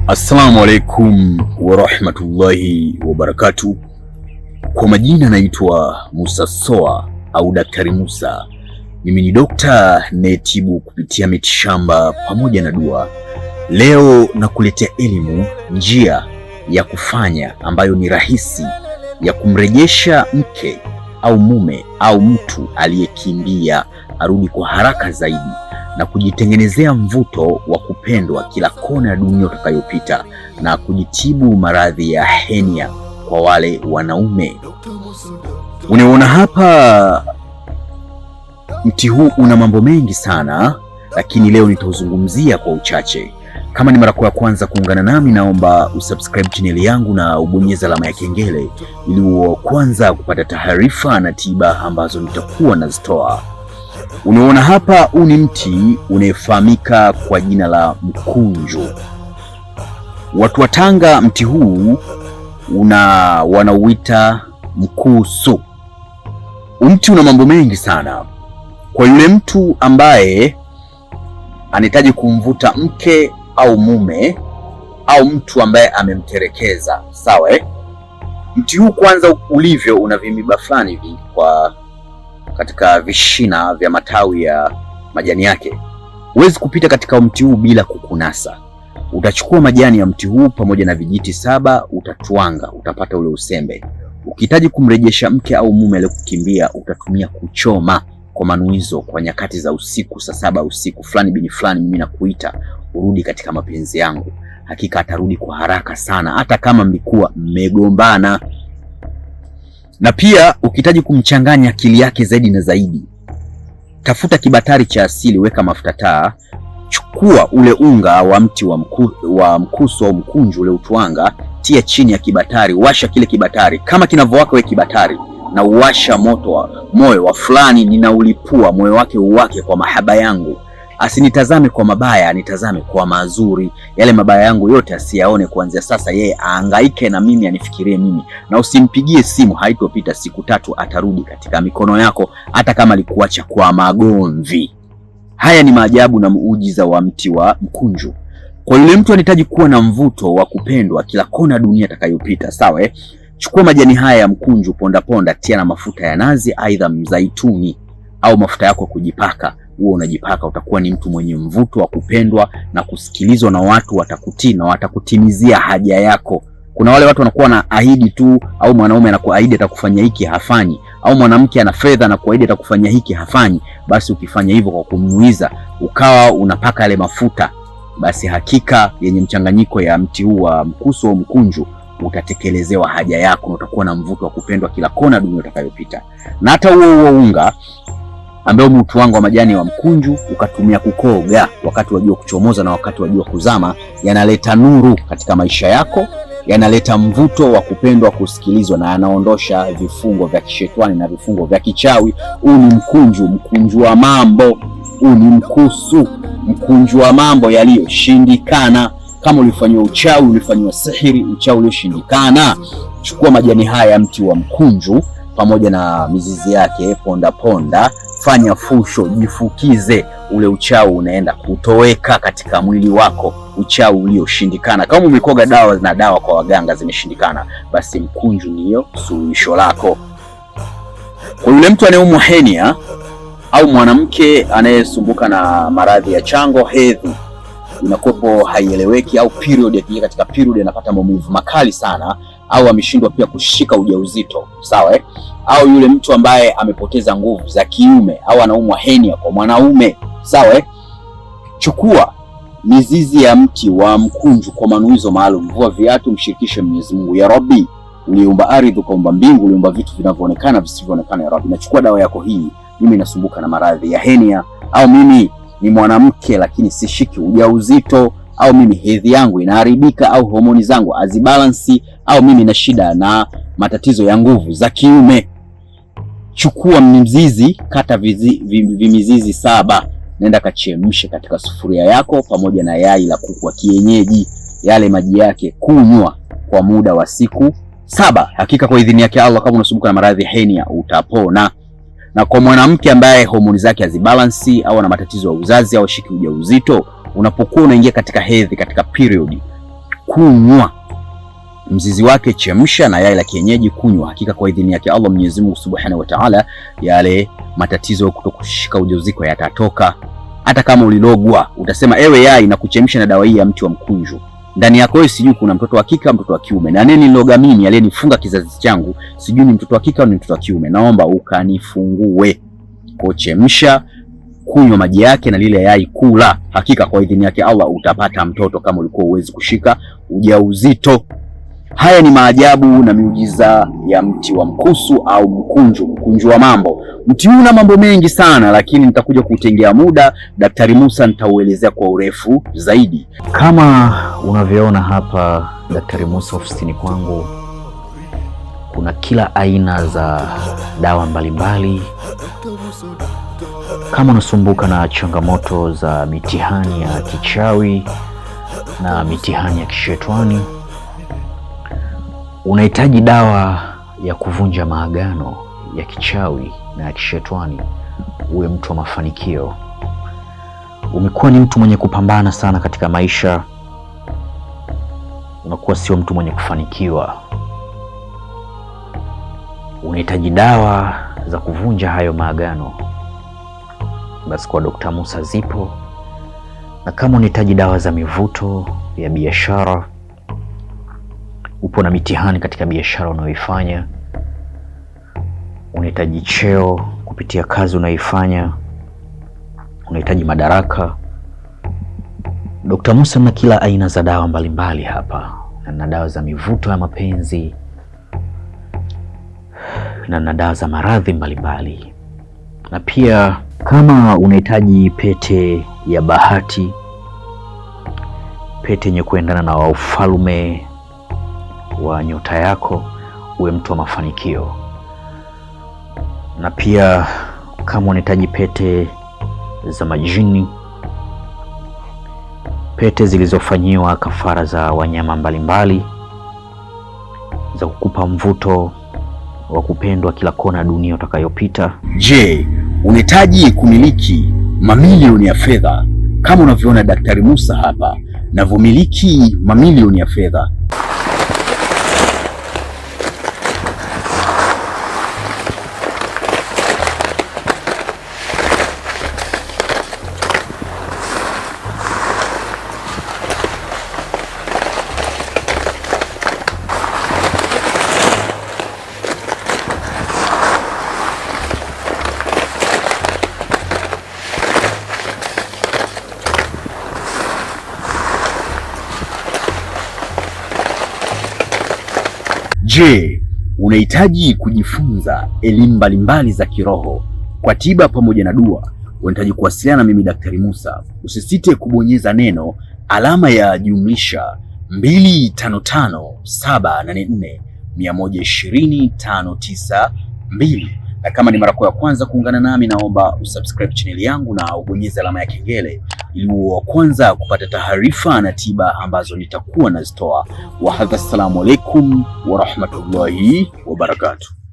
Assalamu alaikum warahmatullahi wabarakatuh. Kwa majina naitwa Musa Soa au Daktari Musa. Mimi ni dokta nayetibu kupitia mitishamba pamoja na dua. Leo nakuletea elimu, njia ya kufanya ambayo ni rahisi ya kumrejesha mke au mume au mtu aliyekimbia arudi kwa haraka zaidi na kujitengenezea mvuto wa kupendwa kila kona ya dunia utakayopita na kujitibu maradhi ya henia kwa wale wanaume. Unaona hapa, mti huu una mambo mengi sana, lakini leo nitauzungumzia kwa uchache. Kama ni mara ya kwanza kuungana nami, naomba usubscribe channel yangu na ubonyeze alama ya kengele ili uwe kwanza kupata taarifa na tiba ambazo nitakuwa nazitoa. Unaona hapa, huu ni mti unayefahamika kwa jina la mkunju. Watu wa Tanga mti huu wanauita mkusu. Mti una mambo mengi sana. Kwa yule mtu ambaye anahitaji kumvuta mke au mume au mtu ambaye amemterekeza, sawa Mti huu kwanza ulivyo una vimiba fulani hivi kwa katika vishina vya matawi ya majani yake. Huwezi kupita katika mti huu bila kukunasa. Utachukua majani ya mti huu pamoja na vijiti 7, utatwanga, utapata ule usembe. Ukihitaji kumrejesha mke au mume aliyokukimbia, utatumia kuchoma kwa manuizo kwa nyakati za usiku, saa 7 usiku, fulani bini fulani, mimi nakuita urudi katika mapenzi yangu. Hakika atarudi kwa haraka sana, hata kama mlikuwa mmegombana. Na pia ukihitaji kumchanganya akili yake zaidi na zaidi, tafuta kibatari cha asili, weka mafuta taa, chukua ule unga wa mti wa mkusu au mkunju ule utwanga, tia chini ya kibatari, washa kile kibatari kama kinavyowaka wewe kibatari, na uwasha moto wa moyo wa fulani, ninaulipua moyo wake uwake kwa mahaba yangu. Asinitazame kwa mabaya, anitazame kwa mazuri. Yale mabaya yangu yote asiyaone kuanzia sasa, yeye ahangaike na mimi, anifikirie mimi. Na usimpigie simu, haitopita siku 3 atarudi katika mikono yako, hata kama alikuacha kwa magomvi. Haya ni maajabu na muujiza wa mti wa mkunju. Kwa yule mtu anahitaji kuwa na mvuto wa kupendwa kila kona dunia atakayopita, sawa Chukua majani haya ya mkunju, ponda ponda, tia na mafuta ya nazi, aidha mzaituni au mafuta yako kujipaka. Huo unajipaka, utakuwa ni mtu mwenye mvuto wa kupendwa na kusikilizwa na watu, watakutii na watakutimizia haja yako. Kuna wale watu wanakuwa na ahidi tu, au mwanaume anakuahidi atakufanya hiki hafanyi, au mwanamke ana fedha na kuahidi atakufanya hiki hafanyi. Basi ukifanya hivyo kwa kumnuiza, ukawa unapaka yale mafuta, basi hakika yenye mchanganyiko ya mti huu wa mkusu au mkunju, utatekelezewa haja yako na utakuwa na mvuto wa kupendwa kila kona dunia utakayopita. Na hata huo unga ambao mtu wangu wa majani wa mkunju ukatumia kukoga wakati wa jua kuchomoza na wakati wa jua kuzama, yanaleta nuru katika maisha yako, yanaleta mvuto wa kupendwa, kusikilizwa, na yanaondosha vifungo vya kishetani na vifungo vya kichawi. Huu ni mkunju wa mambo. Huu ni mkunju wa mambo yaliyoshindikana. Kama ulifanywa uchawi, ulifanywa sihiri, uchawi ulioshindikana, chukua majani haya ya mti wa mkunju pamoja na mizizi yake, ponda ponda, fanya fusho, jifukize, ule uchawi unaenda kutoweka katika mwili wako, uchawi ulioshindikana. Kama umekoga dawa kwa waganga zimeshindikana, basi mkunju niyo suluhisho lako. Kwa yule mtu anayeumwa henia au mwanamke anayesumbuka na maradhi ya chango, hedhi inakopo haieleweki, au period, akija katika period anapata maumivu makali sana, au ameshindwa pia kushika ujauzito, sawa au yule mtu ambaye amepoteza nguvu za kiume au anaumwa henia kwa mwanaume, sawa chukua mizizi ya mti wa mkunju kwa manuizo maalum, vua viatu, mshirikishe Mwenyezi Mungu. Ya Rabbi, uliumba ardhi, ukaumba mbingu, uliumba vitu vinavyoonekana visivyoonekana. Ya Rabbi, nachukua dawa yako hii, mimi nasumbuka na maradhi ya henia, au mimi ni mwanamke lakini sishiki ujauzito, au mimi hedhi yangu inaharibika, au homoni zangu hazibalansi, au mimi na shida na matatizo ya nguvu za kiume. Chukua mzizi, kata vimizizi 7, nenda kachemshe katika sufuria yako pamoja na yai la kuku wa kienyeji, yale maji yake kunywa kwa muda wa siku 7. Hakika kwa idhini yake Allah, kama unasumbuka na maradhi ya henia utapona. Na kwa mwanamke ambaye homoni zake hazibalansi au ana matatizo ya uzazi au shiki ujauzito, unapokuwa unaingia katika hedhi, katika period, kunywa. Mzizi wake chemsha, na yai la kienyeji kunywa. Hakika kwa idhini yake Allah Mwenyezi Mungu Subhanahu wa Ta'ala, yale matatizo kutokushika ujauzito yatatoka. Hata kama ulilogwa, utasema ewe yai na kuchemsha na dawa hii ya mti wa mkunju, ndani yako wewe sijui kuna mtoto wa kike au mtoto wa kiume, na nini niloga mimi aliyenifunga kizazi changu, sijui ni mtoto wa kike au ni mtoto wa kiume, naomba ukanifungue. Kwa chemsha, kunywa maji yake na lile yai kula. Hakika kwa idhini yake Allah utapata mtoto kama ulikuwa uwezi kushika ujauzito. Haya ni maajabu na miujiza ya mti wa mkusu au mkunju wa mambo. Mti huu una mambo mengi sana, lakini nitakuja kutengea muda. Daktari Musa nitauelezea kwa urefu zaidi. Kama unavyoona hapa Daktari Musa ofisini kwangu, kuna kila aina za dawa mbalimbali. Kama unasumbuka na changamoto za mitihani ya kichawi na mitihani ya kishetwani, unahitaji dawa ya kuvunja maagano ya kichawi na ya kishetwani, uwe mtu wa mafanikio. Umekuwa ni mtu mwenye kupambana sana katika maisha, unakuwa sio mtu mwenye kufanikiwa, unahitaji dawa za kuvunja hayo maagano, basi kwa Dr. Musa zipo. Na kama unahitaji dawa za mivuto ya biashara, upo na mitihani katika biashara unayoifanya, unahitaji cheo kupitia kazi unayoifanya, unahitaji madaraka, Dr. Musa na kila aina za dawa mbalimbali hapa, na dawa za mivuto ya mapenzi na dawa za maradhi mbalimbali. Na pia kama unahitaji pete ya bahati, pete yenye kuendana na ufalme wa nyota yako, uwe mtu wa mafanikio. Na pia kama unahitaji pete za majini, pete zilizofanyiwa kafara za wanyama mbalimbali, za kukupa mvuto wa kupendwa kila kona ya dunia utakayopita. Je, unahitaji kumiliki mamilioni ya fedha kama unavyoona Daktari Musa hapa navyomiliki mamilioni ya fedha? Je, unahitaji kujifunza elimu mbalimbali za kiroho kwa tiba pamoja na dua? Unahitaji kuwasiliana na mimi Daktari Musa, usisite kubonyeza neno alama ya jumlisha 25584120,592. Na kama ni mara ya kwanza kuungana nami, naomba usubscribe channel yangu na ubonyeze alama ya kengele ili uwe wa kwanza kupata taarifa na tiba ambazo nitakuwa nazitoa. Wa hadha, assalamu alaikum wa rahmatullahi wa barakatuh.